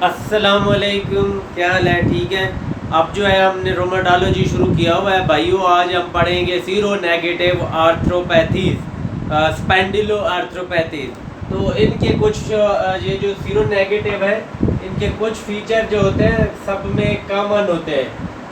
अस्सलामुअलैकुम, क्या हाल है? ठीक है। अब जो है हमने रोमाटोलॉजी शुरू किया हुआ है भाइयों। आज हम पढ़ेंगे सीरो नेगेटिव आर्थ्रोपैथीज, स्पेंडिलो आर्थ्रोपैथीज। तो इनके कुछ ये जो सीरो नेगेटिव है, इनके कुछ फीचर जो होते हैं सब में कॉमन होते हैं।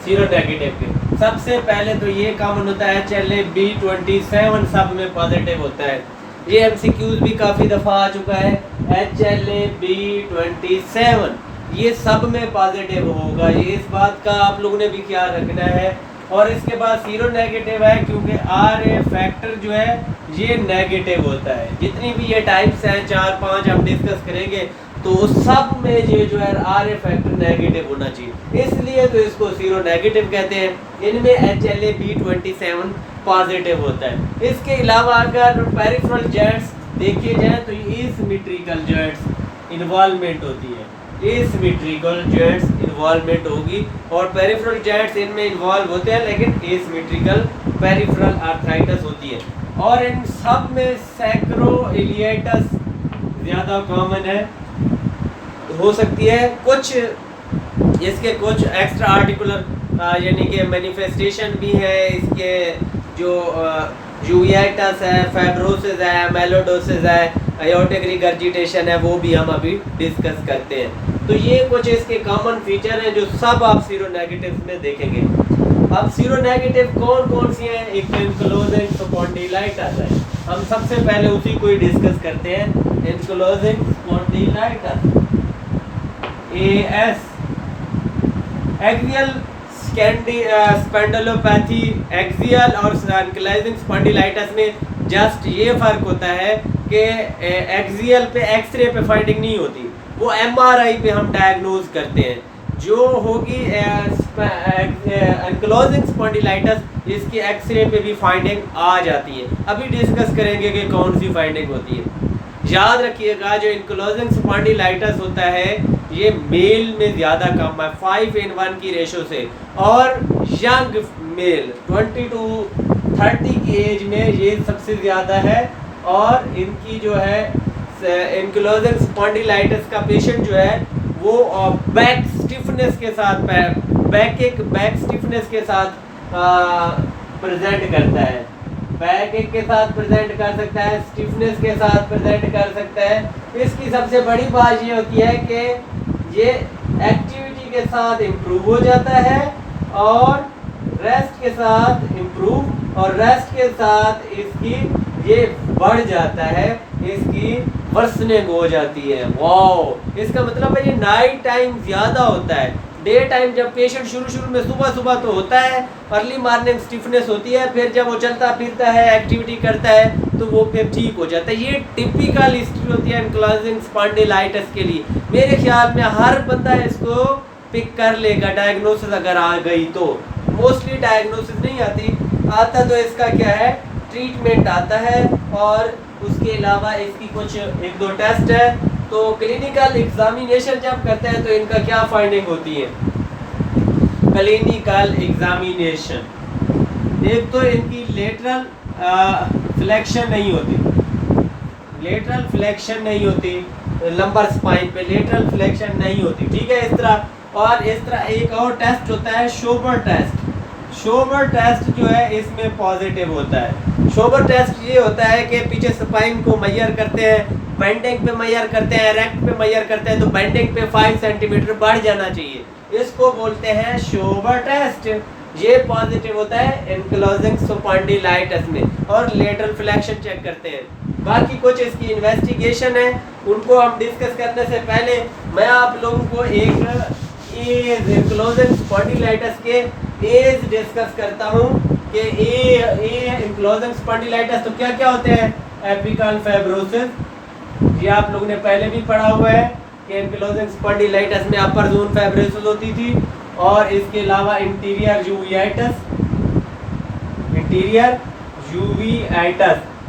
सीरो नेगेटिव के सबसे पहले तो ये कॉमन होता है HLA-B27 सब में पॉजिटिव होता है। ये MCQs भी काफ़ी दफ़ा आ चुका है। HLA-B27 ये सब में पॉजिटिव होगा, ये इस बात का आप लोगों ने भी ख्याल रखना है। और इसके बाद सीरो नेगेटिव है क्योंकि RA फैक्टर जो है ये नेगेटिव होता है। जितनी भी ये टाइप्स हैं 4-5 हम डिस्कस करेंगे, तो सब में ये जो है RA फैक्टर नेगेटिव होना चाहिए, इसलिए तो इसको सीरो नेगेटिव कहते हैं। इनमें HLA-B27 पॉजिटिव होता है। इसके अलावा अगर पेरिफेरल जॉइंट्स देखे जाए तो एसिमेट्रिकल जॉइंट्स इन्वॉल्वमेंट होती है, एसिमेट्रिकल जॉइंट्स इन्वॉल्वमेंट होगी। और पेरिफेरल जॉइंट्स इनमें इन्वॉल्व होते हैं लेकिन एसिमेट्रिकल पेरिफेरल आर्थराइटिस होती है। और इन सब में सैक्रोइलिएटस ज़्यादा कॉमन है, हो सकती है। कुछ इसके कुछ एक्स्ट्रा आर्टिकुलर यानी कि मैनिफेस्टेशन भी है। इसके जो यूएटस है, फाइब्रोसिस है, मेलोडोसिस है, आयोटिक रिगर्जिटेशन है, वो भी हम अभी डिस्कस करते हैं। तो ये कुछ इसके कॉमन फीचर हैं जो सब आप सीरो नेगेटिव में देखेंगे। अब सीरो नेगेटिव कौन कौन सी हैं? एक एंक्लोजिंग स्पॉन्डिलाइटिस है, हम सबसे पहले उसी को ही डिस्कस करते हैं। Ankylosing spondylitis AS, axial spondylopathy. Axial और एंक्लोजिंग स्पॉन्डिलाइटिस में जस्ट ये फ़र्क होता है कि एक्सियल पे एक्सरे पे फाइंडिंग नहीं होती, वो MRI पे हम डायग्नोज करते हैं। जो होगी एंक्लोजिंग स्पॉन्डिलाइटिस, इसकी एक्सरे पे भी फाइंडिंग आ जाती है। अभी डिस्कस करेंगे कि कौन सी फाइंडिंग होती है। याद रखिएगा जो एंक्लोजिंग स्पॉन्डिलाइटिस होता है ये मेल में ज़्यादा कम है 5:1 की रेशो से, और यंग मेल 20 to 30 की एज में ये सबसे ज़्यादा है। और इनकी जो है एंक्लोजिंग स्पॉन्डिलाइटिस का पेशेंट जो है वो बैक स्टिफनेस के साथ, बैक स्टिफनेस के साथ प्रेजेंट करता है। बैक एक के साथ प्रेजेंट कर सकता है, स्टिफनेस के साथ प्रेजेंट कर सकता है। इसकी सबसे बड़ी बात ये होती है कि ये एक्टिविटी के साथ इम्प्रूव हो जाता है और रेस्ट के साथ इम्प्रूव, और रेस्ट के साथ इसकी ये बढ़ जाता है, इसकी वर्सनिंग हो जाती है। वाओ, इसका मतलब है ये नाइट टाइम ज़्यादा होता है। डे टाइम जब पेशेंट शुरू में सुबह तो होता है, अर्ली मॉर्निंग स्टिफनेस होती है, फिर जब वो चलता फिरता है, एक्टिविटी करता है, तो वो फिर ठीक हो जाता है। ये टिपिकल हिस्ट्री होती है एंक्लोजिंग स्पॉन्डिलाइटिस के लिए। मेरे ख्याल में हर बंदा इसको पिक कर लेगा डायग्नोसिस अगर आ गई तो। मोस्टली डायग्नोसिस नहीं आता तो इसका क्या है, ट्रीटमेंट आता है। और उसके अलावा इसकी कुछ 1-2 टेस्ट है। तो क्लिनिकल एग्जामिनेशन जब करते हैं तो इनका क्या फाइंडिंग होती है? क्लिनिकल एग्जामिनेशन, एक तो इनकी लेटरल फ्लेक्शन नहीं होती, लेटरल फ्लेक्शन नहीं होती, लंबर स्पाइन पे लेटरल फ्लेक्शन नहीं होती, ठीक है। इस तरह एक और टेस्ट होता है शोबर टेस्ट। शोबर टेस्ट जो है इसमें पॉजिटिव होता है। शोबर टेस्ट ये होता है कि पीछे स्पाइन को मेजर करते हैं, बेंडिंग पे मेजर करते हैं, रेक्ट पे मेजर करते हैं, तो बेंडिंग पे 5 सेंटीमीटर बढ़ जाना चाहिए, इसको बोलते हैं शोबर टेस्ट। ये पॉजिटिव होता है एंक्लोजिंग स्पॉन्डिलाइटिस में। और लेटरल फ्लेक्शन चेक करते हैं। बाकी कुछ इसकी इन्वेस्टिगेशन है, उनको हम डिस्कस करने से पहले मैं आप लोगों को एक एंक्लोजिंग स्पॉन्डिलाइटिस के एज डिस्कस करता हूँ कि एंक्लोजिंग स्पॉन्डिलाइटिस तो क्या क्या होते हैं। एपिकल फाइब्रोसिस, ये आप लोगों ने पहले भी पढ़ा हुआ है कि एंक्लोजिंग स्पॉन्डिलाइटिस में अपर जोन फाइब्रोसिस होती थी। और इसके अलावा इंटीरियर यूवियाइटिस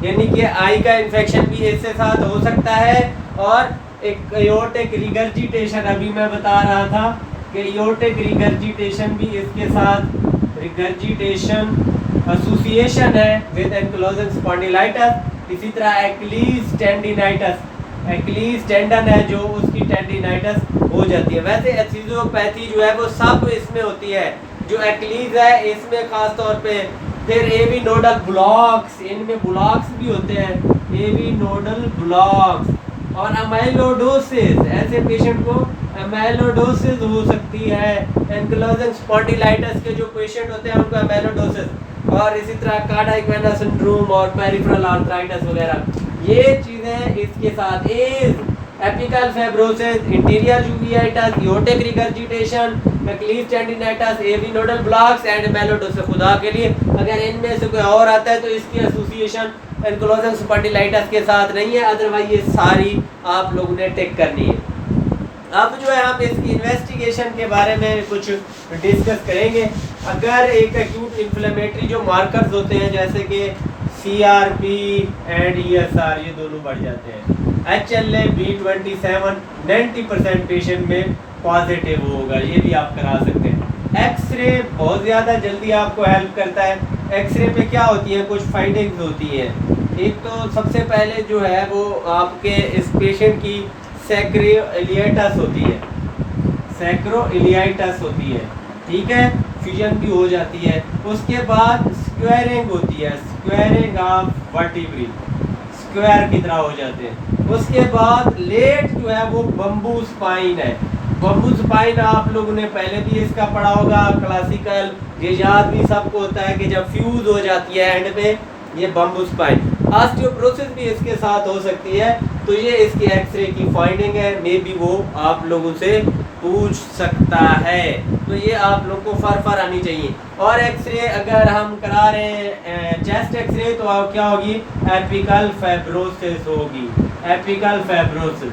यानी कि आई का इन्फेक्शन भी इससे साथ हो सकता है। और एक एयोर्टिक रिगर्जिटेशन, अभी मैं बता रहा था कि एयोर्टिक रिगर्जिटेशन भी इसके साथ, रिगर्जिटेशन एसोसिएशन है विद एंक्लोजिंग स्पॉन्डिलाइटिस। इसी तरह एक्लीज टेंडिनाइटिस, एक्लीज टेंडन है जो उसकी टेंडिनाइटिस हो जाती है। वैसे एस्किज़ोपैथी जो है वो सब इसमें होती है, जो एक्लीज है इसमें खास तौर पे। फिर एवी नोडल ब्लॉक्स, इनमें ब्लॉक्स भी होते हैं, एवी नोडल ब्लॉक्स। और अमाइलोडोसिस, ऐसे पेशेंट को अमाइलोडोसिस हो सकती है। एंकिलोजिंग स्पॉन्डिलाइटिस के जो पेशेंट होते हैं उनको अमाइलोडोसिस, और इसी तरह कार्डियक वेना सिंड्रोम और पेरिफेरल आर्थराइटिस वगैरह, ये चीज़ें इसके साथ। As apical fibrosis, interior uveitis, aortic regurgitation, Achilles tendinitis, AV nodal blocks and amyloidosis. खुदा के लिए अगर इनमें से कोई और आता है तो इसकी एसोसिएशन एंकिलोजिंग स्पॉन्डिलाइटिस के साथ नहीं है, अदरवाइज ये सारी आप लोगों ने टिक करनी है। अब जो है हम इसकी इन्वेस्टिगेशन के बारे में कुछ डिस्कस करेंगे। अगर एक एक्यूट इन्फ्लेमेटरी जो मार्कर्स होते हैं जैसे कि CRP एंड ESR, ये दोनों बढ़ जाते हैं, HLA B27 90% पेशेंट में पॉजिटिव होगा, ये भी आप करा सकते हैं। एक्सरे बहुत ज़्यादा जल्दी आपको हेल्प करता है। एक्सरे पे क्या होती है, कुछ फाइंडिंग्स होती हैं। एक तो सबसे पहले जो है वो आपके इस पेशेंट की सैक्रोइलियाइटिस होती है, सैक्रोइलियाइटिस होती है, ठीक है, फ्यूजन भी हो जाती है। उसके बाद स्क्वायरिंग होती है, स्क्वायरिंग ऑफ वर्टिब्री, स्क्वायर की तरह हो जाते हैं। उसके बाद लेट जो है वो बम्बू स्पाइन है। बम्बू स्पाइन आप लोगों ने पहले भी इसका पढ़ा होगा, क्लासिकल, ये याद भी सबको होता है कि जब फ्यूज हो जाती है एंड पे, ये बम्बू स्पाइन। ऑस्टियोपोरोसिस भी इसके साथ हो सकती है, तो ये इसकी एक्सरे की फाइंडिंग है, मे बी वो आप लोगों से पूछ सकता है, तो ये आप लोग को फर आनी चाहिए। और एक्सरे अगर हम करा रहे हैं चेस्ट एक्सरे, तो आप क्या होगी, एपिकल फाइब्रोसिस होगी, एपिकल फाइब्रोसिस।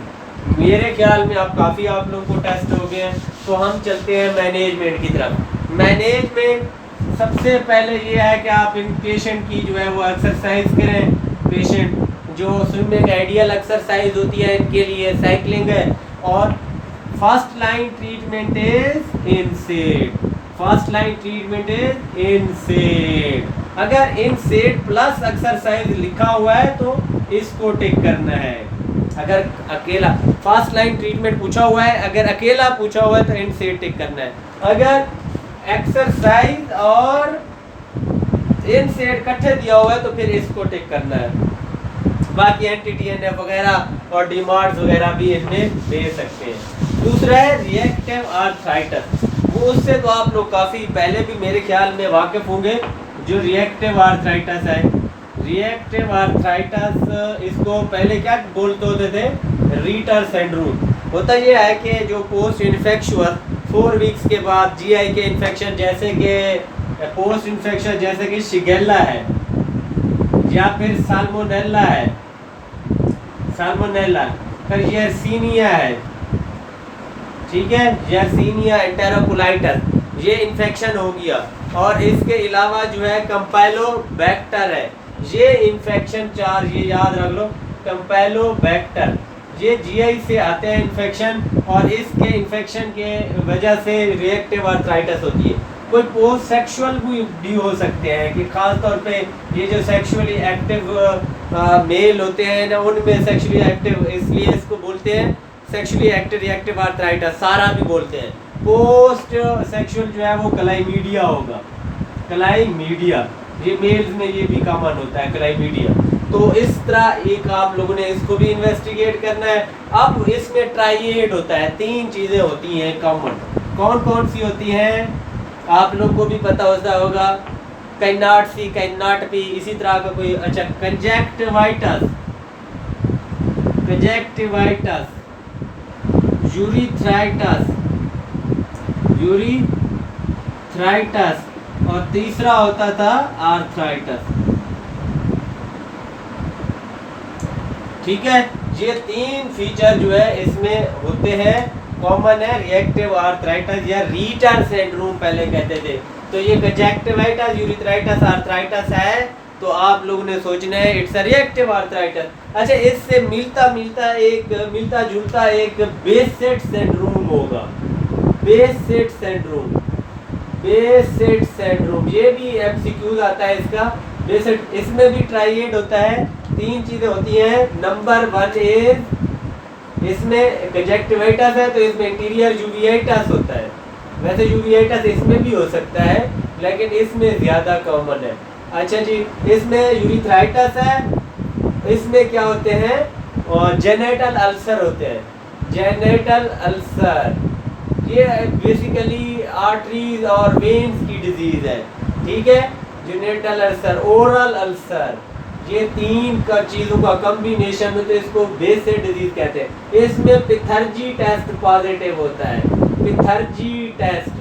मेरे ख्याल में अब काफ़ी आप लोगों को टेस्ट हो गए हैं, तो हम चलते हैं मैनेजमेंट की तरफ। मैनेजमेंट सबसे पहले ये है कि आप इन पेशेंट की जो है वो एक्सरसाइज करें। पेशेंट जो स्विमिंग आइडियल एक्सरसाइज होती है इनके लिए साइकिलिंग है। और first line treatment is NSAID, first line treatment is NSAID. अगर इनसेट प्लस एक्सरसाइज लिखा हुआ है तो इसको टिक करना है। अगर अकेला फर्स्ट लाइन ट्रीटमेंट पूछा हुआ है, अगर अकेला पूछा हुआ है तो इनसेट टिक करना है। अगर एक्सरसाइज और इनसेट इकट्ठे दिया हुआ है तो फिर इसको टिक करना है। बाकी एंटी-TNF वगैरह और डीमार्ट्स वगैरह भी इनमें दे सकते हैं। दूसरा है रिएक्टिव आर्थराइटिस, वो उससे तो आप लोग काफ़ी पहले भी मेरे ख्याल में वाकिफ होंगे। जो रिएक्टिव आर्थराइटिस है, रिएक्टिव आर्थराइटिस इसको पहले क्या बोलते होते थे, रीटर सिंड्रोम। होता ये है कि जो पोस्ट इन्फेक्शुअस 4 वीक्स के बाद GI के इन्फेक्शन, जैसे कि पोस्ट इन्फेक्शन जैसे कि शिगेल्ला है या फिर साल्मोनेला है, साल्मोनेला, फिर यर्सीनिया है, ठीक है, यर्सीनिया एंटेरोकोलाइटिस, ये इन्फेक्शन हो गया। और इसके अलावा जो है कैम्पेलोबैक्टर है, ये इन्फेक्शन 4, ये याद रख लो, कैम्पेलोबैक्टर, ये GI से आते हैं इन्फेक्शन, और इसके इन्फेक्शन के वजह से रिएक्टिव आर्थराइटिस होती है। कोई पोस्ट सेक्सुअल भी हो सकते हैं कि खास तौर पे ये जो सेक्सुअली एक्टिव मेल होते हैं ना, उनमें सेक्सुअली एक्टिव, इसलिए इसको बोलते हैं सेक्सुअली एक्टिव रिएक्टिव आर्थराइटिस, सारा भी बोलते हैं। पोस्ट सेक्सुअल जो है वो क्लाइमीडिया होगा, क्लाइमीडिया, ये मेल्स में ये भी कॉमन होता है क्लाइमीडिया। तो इस तरह एक आप लोगों ने इसको भी इन्वेस्टिगेट करना है। अब इसमें ट्राइएड होता है, 3 चीज़ें होती हैं कॉमन। कौन कौन सी होती हैं आप लोग को भी पता होता होगा, कैनाट सी, कैनाट पी, इसी तरह का कोई, अच्छा, कंजक्टिवाइटिस, कंजक्टिवाइटिस, यूरिथ्राइटिस, यूरिथ्राइटिस, और तीसरा होता था आर्थराइटिस, ठीक है। ये 3 फीचर जो है इसमें होते हैं, कॉमन है। रिएक्टिव आर्थराइटिस या रीटर सिंड्रोम पहले कहते थे, तो ये कंजक्टिवाइटिस, यूरिथ्राइटिस, आर्थराइटिस है, तो आप लोगों ने सोचना है इट्स अ रिएक्टिव आर्थराइटिस। अच्छा, इससे मिलता जुलता एक बेसेट सिंड्रोम होगा, बेसेट सिंड्रोम, बेसेट सिंड्रोम, ये भी MCQ आता है इसका। बेसेट, इसमें भी ट्राइएड होता है, 3 चीज़ें होती हैं। नंबर 1 इज इसमें कंजक्टिवाइटिस है तो इसमें इंटीरियर यूवियाइटिस होता है। वैसे यूवियाइटिस इसमें भी हो सकता है लेकिन इसमें ज़्यादा कॉमन है। अच्छा जी, इसमें यूरिथ्राइटिस है, इसमें क्या होते हैं और जेनेटल अल्सर होते हैं। जेनेटल अल्सर ये बेसिकली आर्टरीज और वेन्स की डिजीज़ है, ठीक है। जेनेटल अल्सर, ओरल अल्सर, ये तीन का चीज़ों का कॉम्बिनेशन में तो इसको बेसिक डिजीज कहते हैं। इसमें पिथर्जी टेस्ट पॉजिटिव होता है। पिथर्जी टेस्ट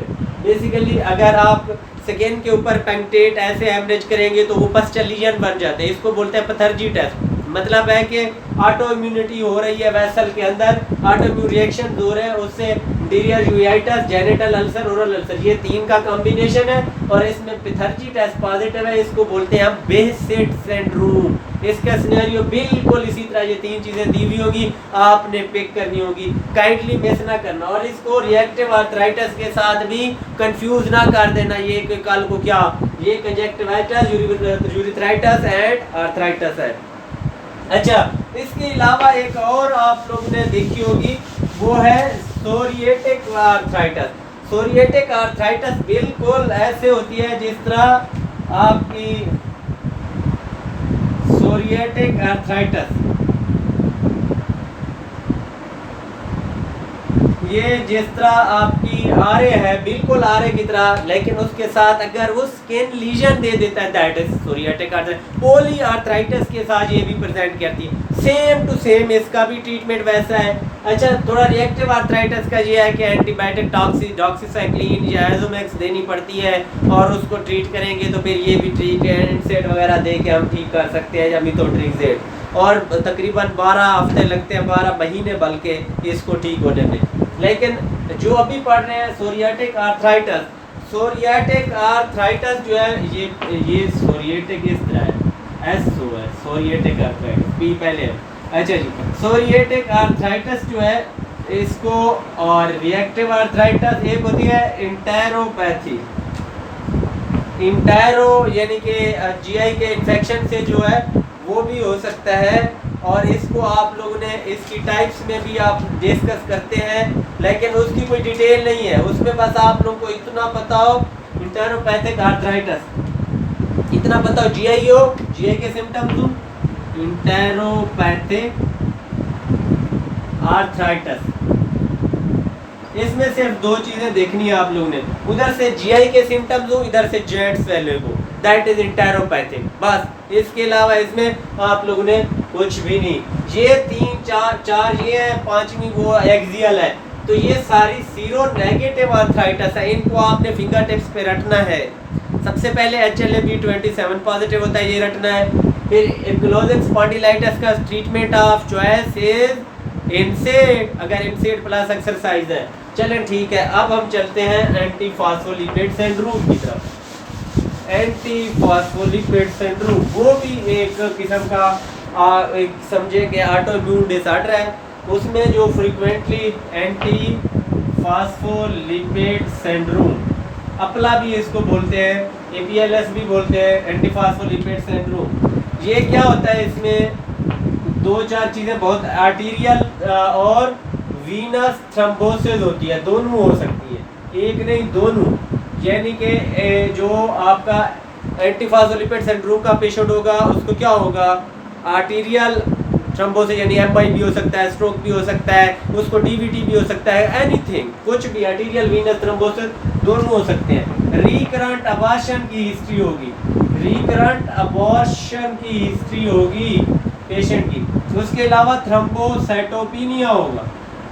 बेसिकली अगर आप स्किन के ऊपर पेंटेट ऐसे एवरेज करेंगे तो वो पस्चल लीजन बन जाते हैं, इसको बोलते हैं पैथर्जी टेस्ट। मतलब है कि ऑटो इम्यूनिटी हो रही है वेसल के अंदर, ऑटो इम्यून रिएक्शन हो रहे हैं, उससे interior uveitis, genital ulcer, oral ulcer, ये तीन का कॉम्बिनेशन है और इसमें पिथर्जी टेस्ट पॉजिटिव है। इसको बोलते हैं हम बेसेट सिंड्रोम। इसका सिनेरियो बिल्कुल इसी तरह, ये तीन चीज़ें दी हुई होगी, आपने पिक करनी होगी, काइंडली मिस ना करना। और इसको रिएक्टिव आर्थराइटिस के साथ भी कंफ्यूज ना कर देना, ये कल को क्या, ये कंजक्टिवाइटिस, यूरिथ्राइटिस एंड आर्थराइटिस है। अच्छा, इसके अलावा एक और आप लोग ने देखी होगी, वो है सोरिएटिक आर्थराइटिस। सोरिएटिक आर्थराइटिस बिल्कुल ऐसे होती है जिस तरह आपकी सोरिएटिक आर्थराइटिस, ये जिस तरह आपकी आरे है, बिल्कुल आरे की तरह, लेकिन उसके साथ अगर वो स्किन लीजन दे देता है, that is psoriatic arthritis. Polyarthritis के साथ ये भी प्रेजेंट करती है, सेम टू सेम, इसका भी ट्रीटमेंट वैसा है। अच्छा, थोड़ा रिएक्टिव आर्थराइटिस का ये है कि एंटीबायोटिक डॉक्सीसाइक्लिन या एजोमैक्स देनी पड़ती है और उसको ट्रीट करेंगे तो फिर ये भी ट्रीटमेंट वगैरह दे के हम ठीक कर सकते हैं, या मिथोट्रिक्सेट, और तकरीबन 12 हफ्ते लगते हैं, 12 महीने बल्कि इसको ठीक होने में। लेकिन जो अभी पढ़ रहे हैं सोरियाटिक आर्थराइटिस, सोरियाटिक आर्थराइटिस जो है ये सोरियाटिक इस तरह है, एस ओ है सोरियाटिक आर्थराइटिस, पी पहले है। अच्छा जी, सोरियाटिक आर्थराइटिस जो है इसको, और रिएक्टिव आर्थराइटिस एक होती है इंटेरोपैथी। इंटेरो यानी कि जीआई के इन्फेक्शन से जो है वो भी हो सकता है, और इसको आप लोगों ने इसकी टाइप्स में भी आप डिस्कस करते हैं, लेकिन उसकी कोई डिटेल नहीं है उसमें, बस आप लोगों को इतना पता हो इंटेरोपैथिक आर्थराइटिस, इतना पता हो, जीआई के सिम्टम्स हो, इंटेरोपैथिक आर्थराइटिस। इसमें सिर्फ दो चीजें देखनी है आप लोगों ने, उधर से जीआई के सिम्टम्स हो, इधर से जॉइंट स्वेलिंग हो, दैट इज इंटेरोपैथिक, बस। इसके अलावा इसमें आप लोगों ने कुछ भी नहीं। ये 3 4 ये है, 5वीं वो एक्सियल है, तो ये सारी सीरो नेगेटिव आर्थराइटिस है, इनको आपने फिंगर टिप्स पे रटना है। सबसे पहले HLA-B27 पॉजिटिव होता है, ये रटना है। फिर एंकिलोजिंग स्पॉन्डिलाइटिस का treatment of choice is NSAID, अगर इनसेट प्लस एक्सरसाइज है। चलें ठीक है, अब हम चलते हैं एंटीफॉस्फोलिपिड सिंड्रोम की तरफ। एंटीफॉस्फोलिपिड सिंड्रोम वो भी एक किस्म का एक समझे कि ऑटो इम्यून डिसऑर्डर है, उसमें जो फ्रीक्वेंटली एंटीफॉस्फोलिपिड सिंड्रोम, अपला भी इसको बोलते हैं, APLS भी बोलते हैं, एंटीफॉस्फोलिपिड सिंड्रोम। ये क्या होता है, इसमें 2-4 चीज़ें बहुत, आर्टीरियल और वीनस थ्रोम्बोसिस होती है, दोनों हो सकती है, एक नहीं दोनों। यानी कि जो आपका एंटीफॉस्फोलिपिड सिंड्रोम का पेशेंट होगा उसको क्या होगा, आर्टीरियल थ्रोम्बोसिस यानी MI भी हो सकता है, स्ट्रोक भी हो सकता है, उसको DVT भी हो सकता है, एनीथिंग, कुछ भी, आर्टीरियल वीनस थ्रोम्बोसिस दोनों हो सकते हैं। रिकरेंट अबॉर्शन की हिस्ट्री होगी, रिकरेंट अबॉर्शन की हिस्ट्री होगी पेशेंट की। उसके अलावा थ्रोम्बोसाइटोपिनिया होगा,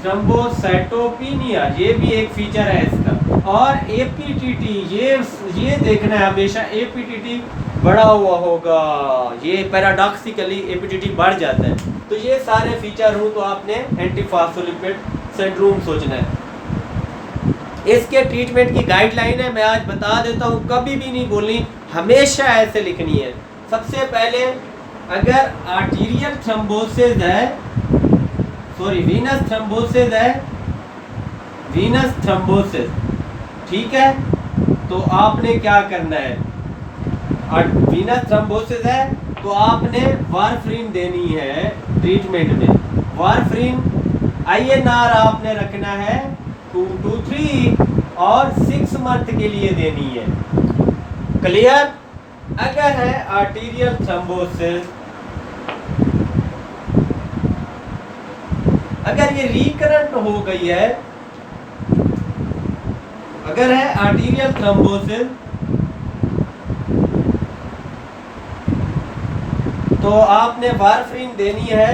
थ्रोम्बोसाइटोपिनिया ये भी एक फीचर है इसका। और APTT, ये देखना है हमेशा, APTT बढ़ा हुआ होगा, ये पैराडॉक्सिकली APTT बढ़ जाता है। तो ये सारे फीचर हो तो आपने एंटीफॉस्फोलिपिड सिंड्रोम सोचना है। इसके ट्रीटमेंट की गाइडलाइन है, मैं आज बता देता हूँ, कभी भी नहीं बोलनी, हमेशा ऐसे लिखनी है। सबसे पहले अगर आर्टीरियल थ्रोम्बोसिस है, सॉरी वीनस थ्रोम्बोसिस है, वीनस थ्रोम्बोसिस, ठीक है, तो आपने क्या करना है, वीनस थ्रोम्बोसिस है तो आपने वारफरीन देनी है ट्रीटमेंट में। वारफरीन INR आपने रखना है 2 to 3 और 6 मंथ के लिए देनी है। क्लियर? अगर है आर्टीरियल थ्रोम्बोसिस, अगर ये रिकरेंट हो गई है, अगर है आर्टीरियल थ्रोम्बोसिस, तो आपने वारफरीन देनी है।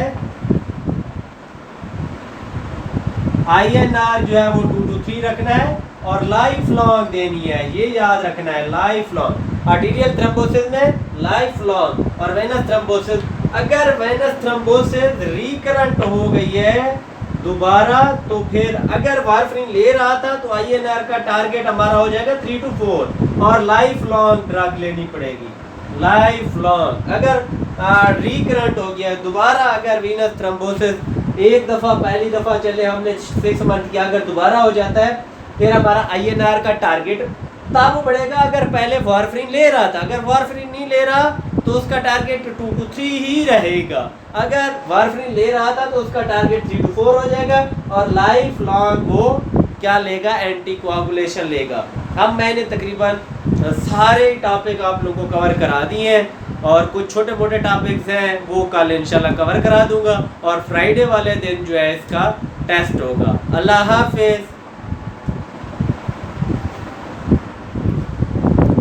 INR जो है वो 2 to 3 रखना है और लाइफ लॉन्ग देनी है, ये याद रखना है, लाइफ लॉन्ग। आर्टीरियल थ्रोम्बोसिस में लाइफ लॉन्ग। और वेनस थ्रोम्बोसिस, अगर वेनस थ्रोम्बोसिस रिकरेंट हो गई है दोबारा, तो फिर अगर वारफरीन ले रहा था तो INR का टारगेट हमारा हो जाएगा 3 to 4 और लाइफ लॉन्ग ड्रग लेनी पड़ेगी, लाइफ लॉन्ग। अगर रिकरेंट हो गया दोबारा, अगर वीनस थ्रोम्बोसिस एक दफ़ा पहली दफ़ा चले हमने 6 मंथ किया, अगर दोबारा हो जाता है फिर हमारा INR का टारगेट तब बढ़ेगा अगर पहले वारफरीन ले रहा था। अगर वारफरीन नहीं ले रहा तो उसका टारगेट 2 to 3 ही रहेगा। अगर वारफरीन ले रहा था तो उसका टारगेट 3 to 4 हो जाएगा और लाइफ लॉन्ग वो क्या लेगा, एंटी कोआगुलेशन लेगा। अब मैंने तकरीबन सारे टॉपिक आप लोगों को कवर करा दिए हैं और कुछ छोटे मोटे टॉपिक्स हैं वो कल इंशाल्लाह कवर करा दूंगा और फ्राइडे वाले दिन जो है इसका टेस्ट होगा। अल्लाह हाफिज़।